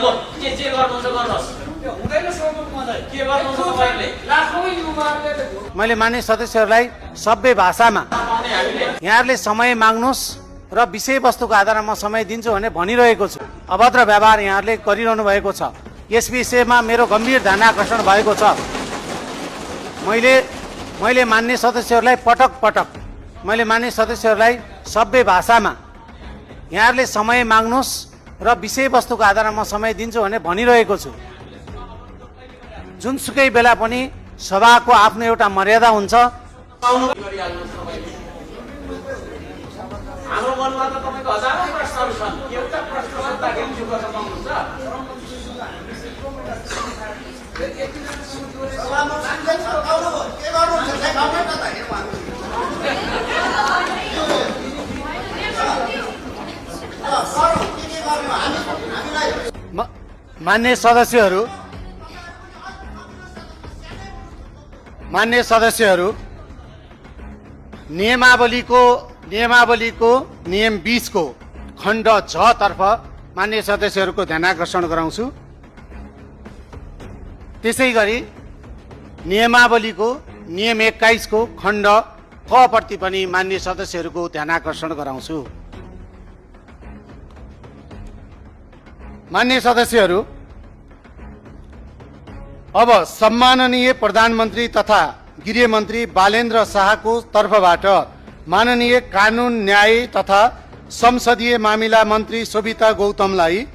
लो के गर्नुहुन्छ गर्नुहोस् हुँदैन सभामुखमहोदय के गर्नुहुन्छ तपाईहरुले लाखौं युवाहरुले मैले मान्य सदस्यहरूलाई सबै भाषामा यहाँहरूले समय माग्नुस् र विषयवस्तुको आधारमा समय दिन्छु भने भनिरहेको छु। अभद्र व्यवहार यहाँहरूले गरिरहनु भएको छ। यस विषयमा मेरो गम्भीर ध्यान आकर्षण भएको छ। मैले मान्य सदस्यहरूलाई सबै भाषामा यहाँहरूले समय माग्नुस् र विषयवस्तुको आधारमा समय दिन्छु भने भनिरहेको छु। जुनसुकै बेला पनि सभाको आफ्नो एउटा मर्यादा हुन्छ। हाम्रो मनमा त तपाईको हजारौं प्रश्नहरु छन्। एउटा प्रश्न सोध्दाखेरि चुप गर्न पाउनुहुन्छ? मान्य सदस्यहरू नियमावलीको नियम 20 को खण्ड 6 तर्फ मान्य सदस्यहरूको ध्यान आकर्षण गराउँछु। त्यसैगरी नियमावलीको नियम 21 को खण्ड क प्रति पनि मान्य सदस्यहरूको ध्यान आकर्षण गराउँछु। मान्य सदस्यहरू, अब सम्माननीय प्रधानमन्त्री तथा गृहमन्त्री बालेन्द्र शाहको तर्फबाट माननीय कानुन न्याय तथा संसदीय मामिला मन्त्री शोभिता गौतमलाई